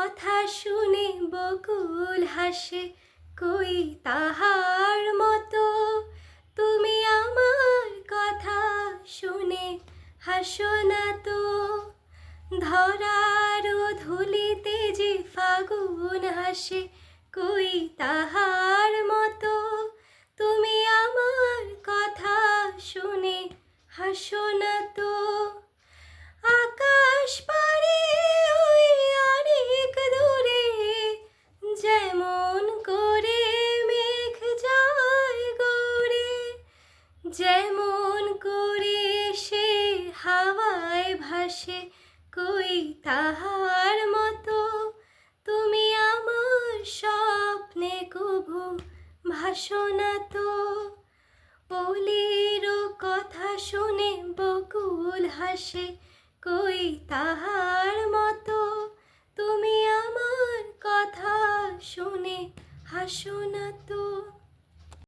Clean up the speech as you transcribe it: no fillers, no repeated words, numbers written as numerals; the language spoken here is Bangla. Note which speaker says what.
Speaker 1: কথা শুনে বকুল হাসে, কই তাহার মতো। তুমি আমার কথা শুনে হাসো না তো। ধরার ধুলিতে যে ফাগুন হাসে, কই তাহার মতো। তুমি আমার কথা শুনে হাসো না তো। আকাশ পারে ওই অনেক দূরে, যেমন করে মেঘ যায় গড়ে, যেমন করে সে হাওয়ায় ভাসে, কই তাহার মতো। তুমি আমার স্বপ্নে কভু ভাসো না তো। অলির কথা শুনে বকুল হাসে, কই তাহার মতো। তুমি আমার কথা শুনে হাসো না তো।